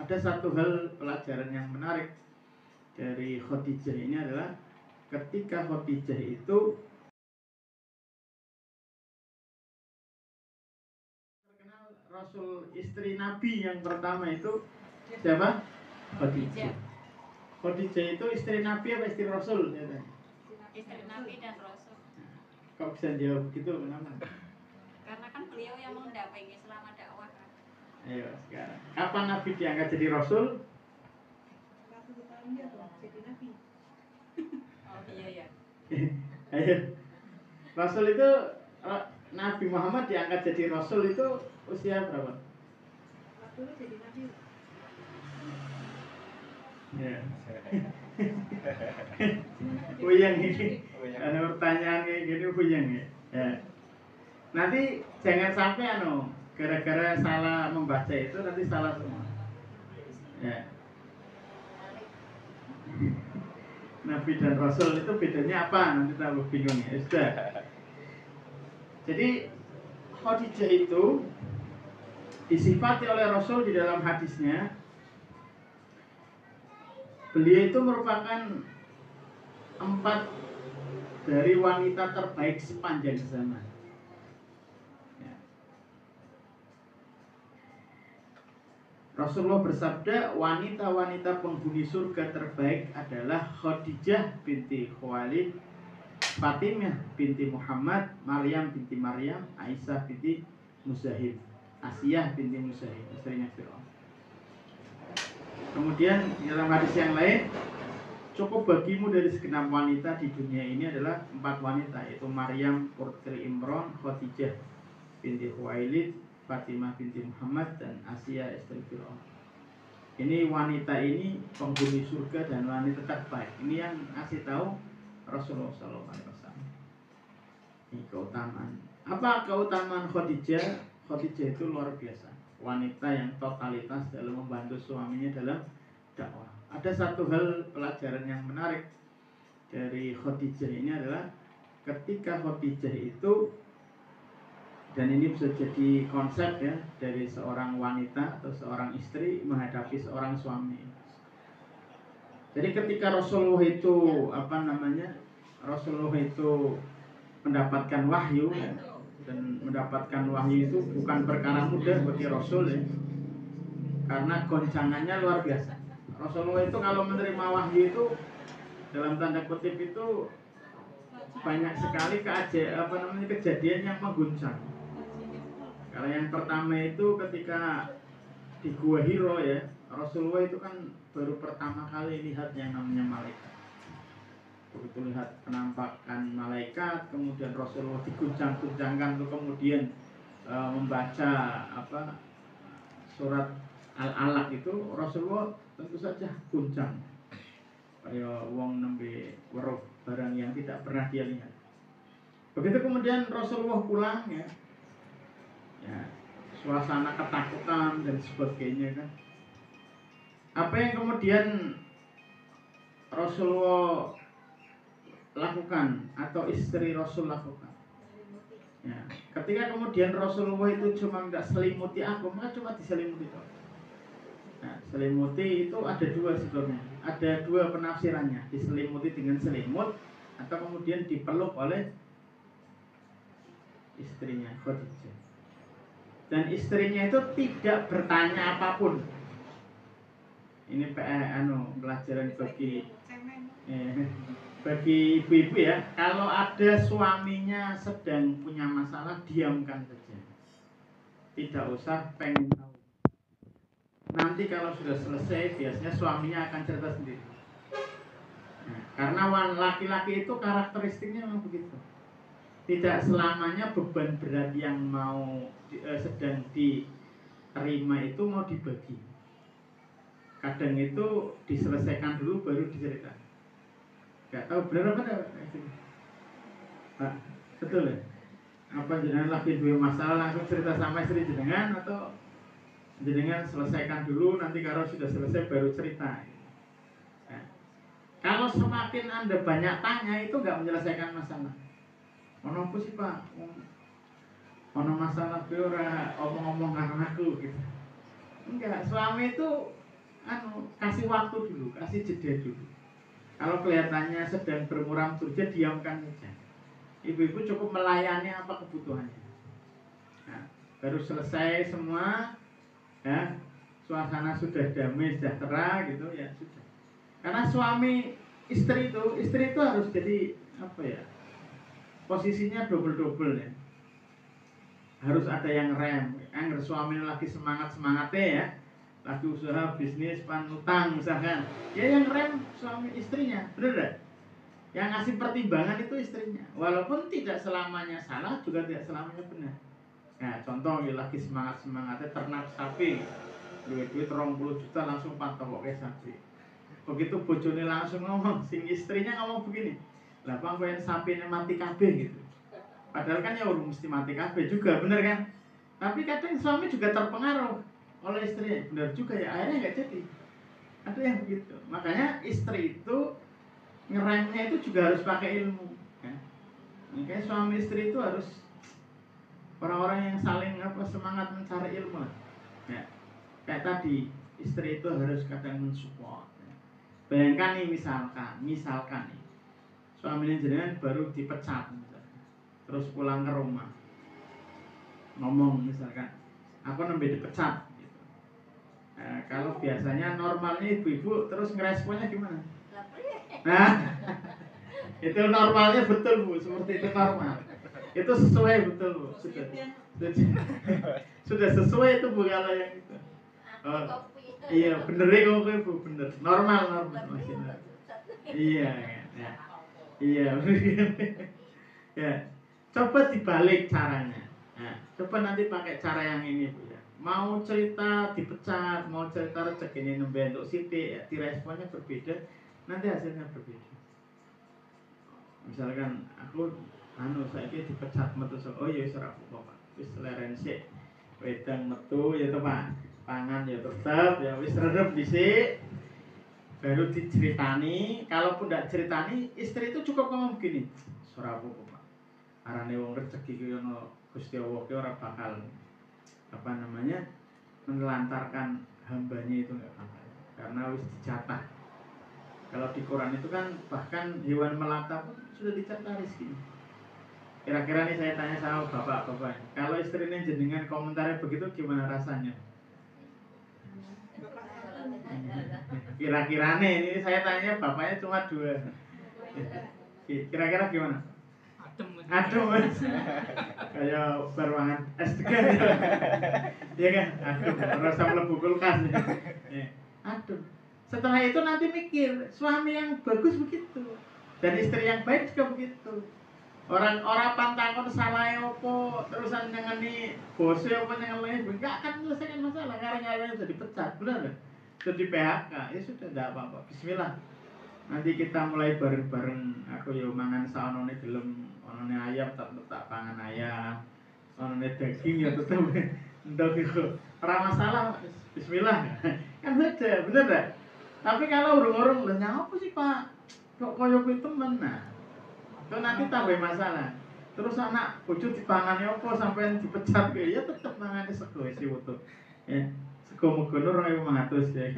Ada satu hal pelajaran yang menarik dari Khadijah ini adalah ketika Khadijah itu terkenal Rasul, istri Nabi yang pertama itu siapa? Khadijah. Khadijah itu istri Nabi apa istri Rasul? Istri Nabi dan Rasul. Kok bisa jawab begitu? Kenapa? Karena kan beliau yang mendampingi selama dakwah kan. Ayo sekarang, kapan Nabi diangkat jadi Rasul? Jadi Nabi. Oh iya. Ayo, Rasul itu Nabi Muhammad diangkat jadi Rasul itu usia berapa? Waktu itu jadi Nabi. Ya. Puyeng ini. Ada pertanyaan kayak gini puyeng ya. Ya. Nanti jangan sampai gara-gara salah membaca itu nanti salah semua. Ya. Nabi dan Rasul itu bedanya apa? Nanti tambah bingung ya. Sudah. Jadi Khadijah itu disifati oleh Rasul di dalam hadisnya, beliau itu merupakan 4 dari wanita terbaik sepanjang zaman. Ya. Rasulullah bersabda, wanita-wanita penghuni surga terbaik adalah Khadijah binti Khuwailid, Fatimah binti Muhammad, Maryam binti Maryam, Aisyah binti Muzahib, Asiyah binti Muzahib, istrinya Fir'aun. Kemudian dalam hadis yang lain, cukup bagimu dari segenap wanita di dunia ini adalah 4 wanita, yaitu Maryam putri Imran, Khadijah binti Khuwailid, Fatimah binti Muhammad, dan Asiyah istri Fir'aun. Ini wanita ini penghuni surga dan wanita terbaik. Ini yang ngasih tahu Rasulullah SAW. Ini keutamaan. Apa keutamaan Khadijah? Khadijah itu luar biasa. Wanita yang totalitas dalam membantu suaminya dalam dakwah. Ada satu hal pelajaran yang menarik dari Khadijah ini adalah ketika Khadijah itu, dan ini bisa jadi konsep ya dari seorang wanita atau seorang istri menghadapi seorang suami. Jadi ketika Rasulullah itu Rasulullah itu mendapatkan wahyu ya, dan mendapatkan wahyu itu bukan perkara mudah bagi Rasul ya, karena goncangannya luar biasa. Rasulullah itu kalau menerima wahyu itu dalam tanda kutip itu banyak sekali kejadian yang mengguncang. Kalau yang pertama itu ketika di Gua Hiro ya, Rasulullah itu kan baru pertama kali lihat yang namanya malaikat. Begitu lihat penampakan malaikat, kemudian Rasulullah diguncang-guncangkan untuk kemudian membaca surat Al-Alaq itu, Rasulullah tentu saja guncang. Kayak wong nembe weruh barang yang tidak pernah dia lihat. Begitu kemudian Rasulullah pulang ya, suasana ketakutan dan sebagainya kan. Apa yang kemudian Rasulullah lakukan atau istri Rasul lakukan? Ya, ketika kemudian Rasulullah itu cuma nggak selimuti aku, maka cuma diselimuti toh. Nah, selimuti itu ada 2 sebetulnya, ada 2 penafsirannya, diselimuti dengan selimut atau kemudian dipeluk oleh istrinya Khadijah. Dan istrinya itu tidak bertanya apapun. Ini pelajaran bagi ibu-ibu ya. Kalau ada suaminya sedang punya masalah, diamkan saja. Tidak usah pengen tahu. Nanti kalau sudah selesai, biasanya suaminya akan cerita sendiri. Nah, karena laki-laki itu karakteristiknya memang begitu. Tidak selamanya beban berat yang sedang diterima itu mau dibagi. Kadang itu diselesaikan dulu baru diceritakan. Gak tahu benar apa enggak? Pak, betul ya? Apa jenengan lagi 2 masalah langsung cerita sama istri jenengan, atau jenengan selesaikan dulu nanti kalau sudah selesai baru cerita? Nah, kalau semakin Anda banyak tanya itu enggak menyelesaikan masalah. Ono apa sih Pak? Ono masalah ora omong-omong karo aku gitu. Enggak, suami itu kasih waktu dulu, kasih jeda dulu. Kalau kelihatannya sedang bermuram durja, diamkan saja. Ibu-ibu cukup melayani apa kebutuhannya. Nah, baru selesai semua, ya, suasana sudah damai, sejahtera gitu ya sudah. Karena suami istri itu harus jadi apa ya? Posisinya double ya. Harus ada yang rem. Yang suami lagi semangatnya ya, lagi usaha bisnis panutang misalkan, ya yang rem suami istrinya, bener gak? Yang ngasih pertimbangan itu istrinya, walaupun tidak selamanya salah, juga tidak selamanya benar. Nah contoh ya, lagi semangatnya ternak sapi, duit 30 juta langsung patok ke sapi. Begitu bojone langsung ngomong, sing istrinya ngomong begini, lah bang pengen sapinya mati kabeh gitu. Padahal kan ya urung mesti mati kabeh juga, bener kan? Tapi kadang suami juga terpengaruh oleh istrinya, benar juga ya, akhirnya nggak jadi. Ada yang begitu. Makanya istri itu ngeremnya itu juga harus pakai ilmu ya. Makanya suami istri itu harus orang-orang yang saling semangat mencari ilmu ya. Kayak tadi, istri itu harus kadang mensupport ya. Bayangkan nih misalkan nih suaminya jenengan baru dipecat misalkan, terus pulang ke rumah ngomong misalkan, aku nembe dipecat gitu. Nah, kalau biasanya normalnya ibu-ibu terus ngeresponnya gimana? Nah, itu normalnya betul Bu, seperti itu normal. Itu sesuai betul Bu, sudah sesuai itu Bu kalau yang itu. Oh, iya bener kok Bu, bener. Normal masih. Iya ya. Iya ya. Coba dibalik caranya. Nah, coba nanti pakai cara yang ini Bu ya. Mau cerita dipecat, mau cerita rezeki nembe untuk sithik, ya, diresponnya berbeda. Nanti hasilnya berbeda. Misalkan aku saiki dipecat metu, oh ya wis ora apa-apa, wis leren sik, wedang metu ya to Pak, pangan ya tetep ya wis redep dhisik, baru diceritani. Kalaupun tidak ceritani, istri itu cukup ngomong begini, ora apa-apa Pak, arane wong rezeki ki ono Gusti Allah ki ora bakal menelantarkan hambanya itu enggak bakal, karena wis dijatah. Kalau di Quran itu kan bahkan hewan melata pun sudah dicatat rezeki. Kira-kira nih saya tanya sama bapak-bapak, kalau istrinya jenengan komentarnya begitu gimana rasanya? Kira-kira nih, ini saya tanya bapaknya cuma 2. Kira-kira gimana? Adem Mas. Kayak baruangan S3 gitu. Iya kan? Adem, rasa mlebu kulkas. Adem. Setelah itu nanti mikir, suami yang bagus begitu, dan istri yang baik juga begitu. Orang pantangon salah opo, terusan nyengeni bose opo nyengeni, enggak akan menyelesaikan masalah. Karena sudah dipecat, benar kan? Sudah di PHK, ya sudah tidak apa-apa. Bismillah. Nanti kita mulai bareng-bareng. Aku yo mangan saonone gelem, onone ayam tak pangan ayam, onone daging ya tetep ndok iku. Ora masalah, bismillah. Kan beda, bener enggak? Tapi kalau urung-urung lho nyapa sih Pak? Kok koyo kuwi temen. Nah, itu nanti tambah masalah. Terus anak bojo dipangani opo sampean dipecat ya tetep mangane sego isi utuh. Ya, sego megono 2500 ya.